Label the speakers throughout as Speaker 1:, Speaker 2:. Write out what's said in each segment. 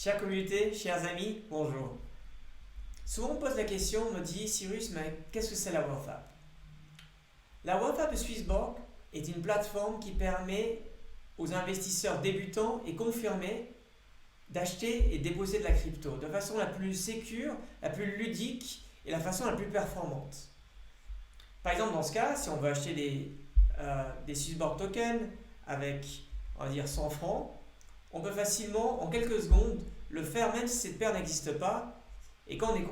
Speaker 1: Chère communauté, chers amis, bonjour. Souvent on me pose la question, on me dit Cyrus, mais qu'est-ce que c'est la Wealth App? La Wealth App de Swissborg est une plateforme qui permet aux investisseurs débutants et confirmés d'acheter et déposer de la crypto de façon la plus sécure, la plus ludique et la façon la plus performante. Par exemple, dans ce cas, si on veut acheter des Swissborg tokens avec, on va dire, 100 francs, on peut facilement, en quelques secondes, le faire même si cette paire n'existe pas. Et quand on est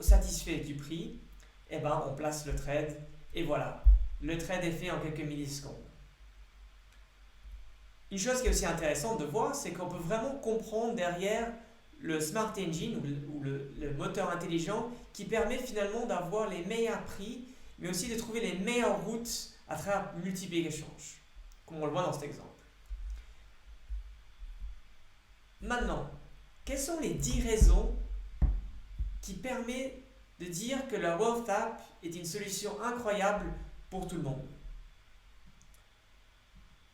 Speaker 1: satisfait du prix, eh ben, on place le trade et voilà, le trade est fait en quelques millisecondes. Une chose qui est aussi intéressante de voir, c'est qu'on peut vraiment comprendre derrière le Smart Engine ou le moteur intelligent qui permet finalement d'avoir les meilleurs prix, mais aussi de trouver les meilleures routes à travers multiples échanges, comme on le voit dans cet exemple. Maintenant, quelles sont les 10 raisons qui permettent de dire que la Wealth App est une solution incroyable pour tout le monde?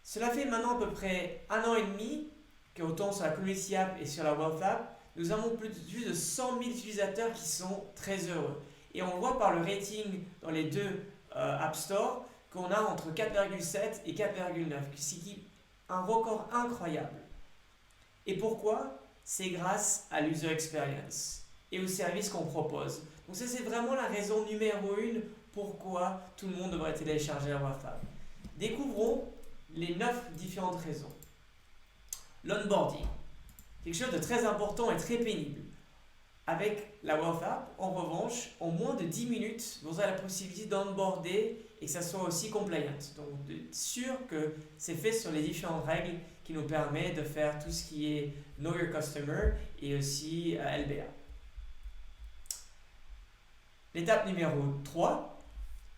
Speaker 1: Cela fait maintenant à peu près 1 an et demi qu'autant sur la Community App et sur la Wealth App, nous avons plus de 100 000 utilisateurs qui sont très heureux. Et on voit par le rating dans les deux App Store qu'on a entre 4,7 et 4,9, ce qui est un record incroyable. Et pourquoi? C'est grâce à l'user experience et aux services qu'on propose. Donc ça, c'est vraiment la raison numéro 1 pourquoi tout le monde devrait télécharger la Wealth App. Découvrons les 9 différentes raisons. L'onboarding, quelque chose de très important et très pénible. Avec la Wealth App, en revanche, en moins de 10 minutes, vous avez la possibilité d'onboarder et que ça soit aussi compliant. Donc, d'être sûr que c'est fait sur les différentes règles qui nous permet de faire tout ce qui est Know Your Customer et aussi LBA. L'étape numéro 3,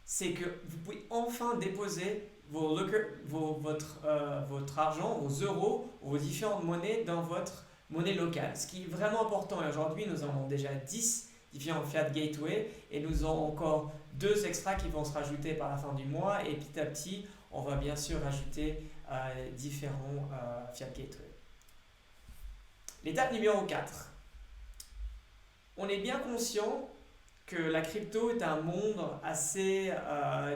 Speaker 1: c'est que vous pouvez enfin déposer votre argent, vos euros, vos différentes monnaies dans votre monnaie locale. Ce qui est vraiment important. Et aujourd'hui, nous avons déjà 10 différents Fiat Gateway et nous avons encore 2 extras qui vont se rajouter par la fin du mois. Et petit à petit, on va bien sûr rajouter différents Fiat Gateway. L'étape numéro 4. On est bien conscient que la crypto est un monde assez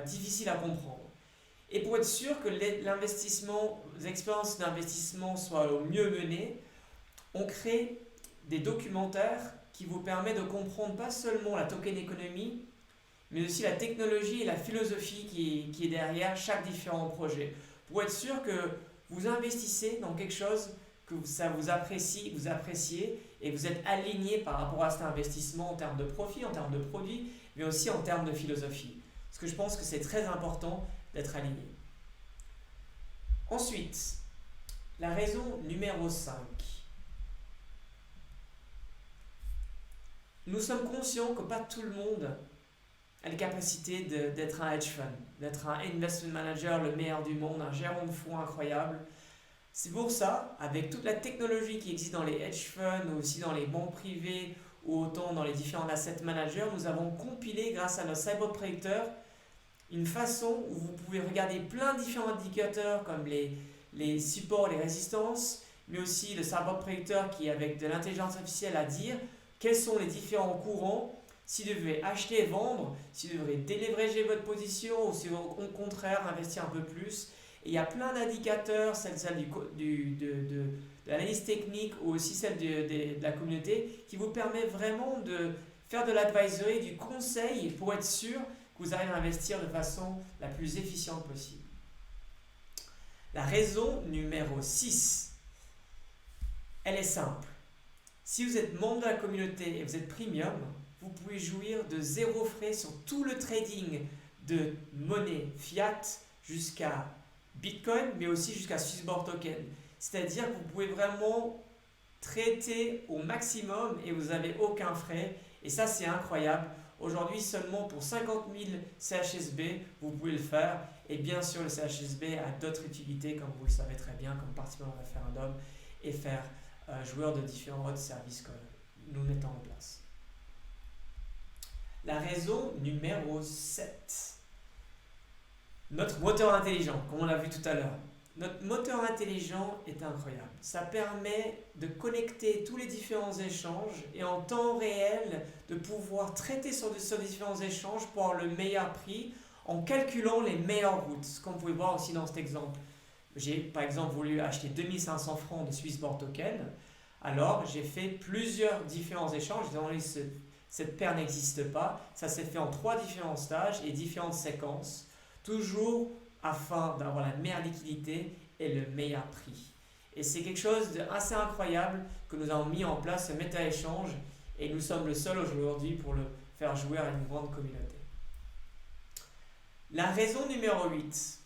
Speaker 1: difficile à comprendre. Et pour être sûr que les expériences d'investissement soient au mieux menées, on crée des documentaires qui vous permettent de comprendre pas seulement la token économie, mais aussi la technologie et la philosophie qui est derrière chaque différent projet. Pour être sûr que vous investissez dans quelque chose que vous appréciez et vous êtes aligné par rapport à cet investissement en termes de profit, en termes de produits, mais aussi en termes de philosophie. Parce que je pense que c'est très important d'être aligné. Ensuite, la raison numéro 5. Nous sommes conscients que pas tout le monde a la capacité d'être un hedge fund, d'être un investment manager le meilleur du monde, un gérant de fonds incroyable. C'est pour ça, avec toute la technologie qui existe dans les hedge funds, ou aussi dans les banques privées, ou autant dans les différents asset managers, nous avons compilé, grâce à nos cyber prédicteurs, une façon où vous pouvez regarder plein de différents indicateurs comme les supports, les résistances, mais aussi le cyber prédicteur qui, avec de l'intelligence artificielle, à dire quels sont les différents courants, si vous devez acheter et vendre, si vous devez déleverager votre position ou si vous, au contraire, investir un peu plus. Et il y a plein d'indicateurs, celle de l'analyse technique ou aussi celle de la communauté, qui vous permet vraiment de faire de l'advisory, du conseil pour être sûr que vous arrivez à investir de façon la plus efficiente possible. La raison numéro 6, elle est simple. Si vous êtes membre de la communauté et vous êtes premium, vous pouvez jouir de 0 frais sur tout le trading de monnaie fiat jusqu'à Bitcoin, mais aussi jusqu'à Swissborg Token. C'est-à-dire que vous pouvez vraiment traiter au maximum et vous n'avez aucun frais. Et ça, c'est incroyable. Aujourd'hui, seulement pour 50 000 CHSB, vous pouvez le faire. Et bien sûr, le CHSB a d'autres utilités, comme vous le savez très bien, comme participer au référendum et faire joueur de différents autres services que nous mettons en place. La raison numéro 7. Notre moteur intelligent, comme on l'a vu tout à l'heure. Notre moteur intelligent est incroyable. Ça permet de connecter tous les différents échanges et en temps réel de pouvoir traiter sur différents échanges pour avoir le meilleur prix en calculant les meilleures routes. Comme vous pouvez voir aussi dans cet exemple. J'ai par exemple voulu acheter 2500 francs de Swissborg Token. Alors j'ai fait plusieurs différents échanges. Cette paire n'existe pas. Ça s'est fait en 3 différents stages et différentes séquences. Toujours afin d'avoir la meilleure liquidité et le meilleur prix. Et c'est quelque chose d'assez incroyable que nous avons mis en place, ce méta-échange, et nous sommes le seul aujourd'hui pour le faire jouer à une grande communauté. La raison numéro 8,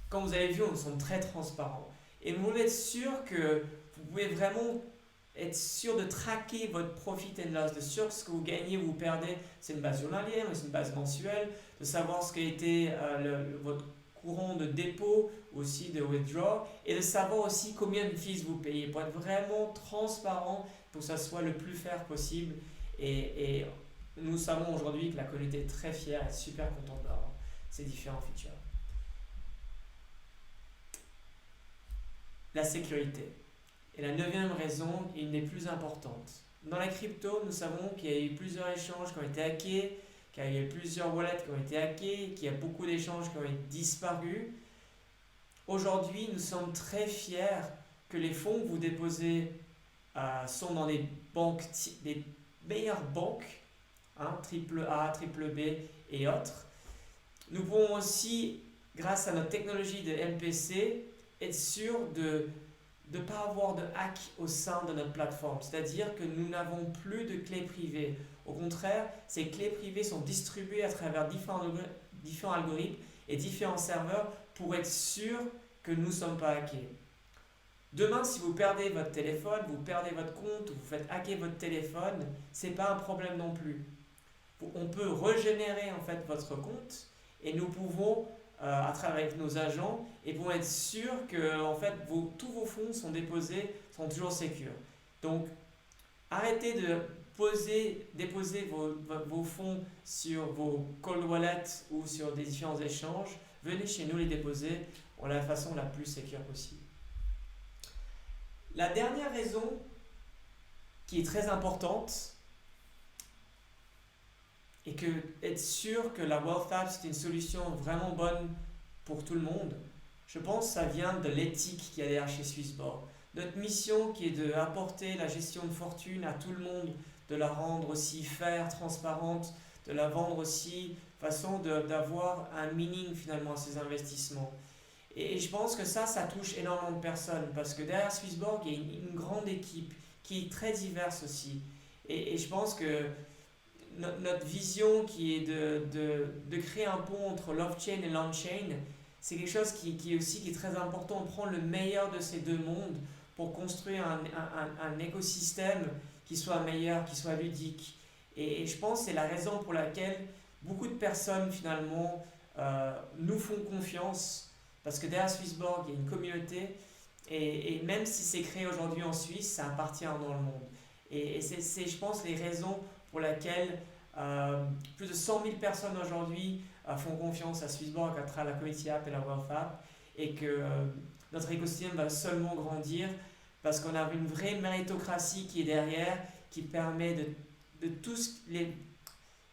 Speaker 1: comme vous avez vu, nous sommes très transparents. Et nous voulons être sûrs que vous pouvez vraiment être sûr de traquer votre profit and loss, de sûr que ce que vous gagnez ou vous perdez, c'est une base journalière, mais c'est une base mensuelle, de savoir ce qu'a été votre courant de dépôt, aussi de withdraw, et de savoir aussi combien de fees vous payez pour être vraiment transparent, pour que ça soit le plus fair possible. Et nous savons aujourd'hui que la communauté est très fière et super contente d'avoir ces différents features. La sécurité est la 9e raison et une des plus importantes. Dans la crypto, nous savons qu'il y a eu plusieurs échanges qui ont été hackés, qu'il y a eu plusieurs wallets qui ont été hackés, qu'il y a beaucoup d'échanges qui ont disparu. Aujourd'hui, nous sommes très fiers que les fonds que vous déposez sont dans des banques, des meilleures banques, AAA, BBB et autres. Nous pouvons aussi, grâce à notre technologie de MPC, être sûrs de ne pas avoir de hack au sein de notre plateforme. C'est-à-dire que nous n'avons plus de clés privées. Au contraire, ces clés privées sont distribuées à travers différents algorithmes et différents serveurs pour être sûr que nous ne sommes pas hackés. Demain, si vous perdez votre téléphone, vous perdez votre compte, vous faites hacker votre téléphone, ce n'est pas un problème non plus. On peut régénérer en fait votre compte et nous pouvons, à travers avec nos agents, et pour être sûr que en fait, tous vos fonds sont déposés, sont toujours sécures. Donc, arrêtez de déposer vos fonds sur vos cold wallets ou sur des différents échanges. Venez chez nous les déposer de la façon la plus sécure possible. La dernière raison qui est très importante et que être sûr que la Wealth App c'est une solution vraiment bonne pour tout le monde, je pense que ça vient de l'éthique qu'il y a derrière chez Swissborg. Notre mission qui est d'apporter la gestion de fortune à tout le monde, de la rendre aussi fair, transparente, de la vendre aussi façon d'avoir un meaning finalement à ces investissements. Et je pense que ça touche énormément de personnes parce que derrière Swissborg, il y a une grande équipe qui est très diverse aussi. Et je pense que notre vision qui est de créer un pont entre l'off-chain et l'on-chain, c'est quelque chose qui est très important. On prend le meilleur de ces deux mondes pour construire un écosystème qui soit meilleur, qui soit ludique. Et je pense que c'est la raison pour laquelle beaucoup de personnes finalement nous font confiance parce que derrière Swissborg, il y a une communauté et même si c'est créé aujourd'hui en Suisse, ça appartient dans le monde. Et c'est je pense, les raisons pour lesquelles plus de 100 000 personnes aujourd'hui font confiance à Swissborg à travers la Community App et la Wealth App et que notre écosystème va seulement grandir parce qu'on a une vraie méritocratie qui est derrière, qui permet de tous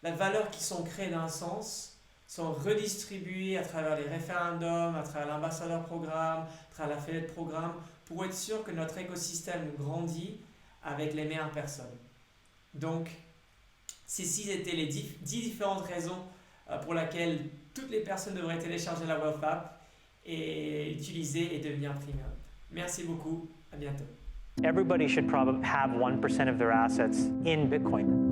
Speaker 1: la valeur qui sont créées d'un sens sont redistribuées à travers les référendums, à travers l'ambassadeur programme, à travers l'affiliate programme, pour être sûr que notre écosystème grandit avec les meilleures personnes. Donc, ceci étaient les 10 différentes raisons pour lesquelles toutes les personnes devraient télécharger la Wealth App et utiliser et devenir premium. Merci beaucoup, à bientôt.
Speaker 2: Everybody should probably have 1% of their assets in Bitcoin.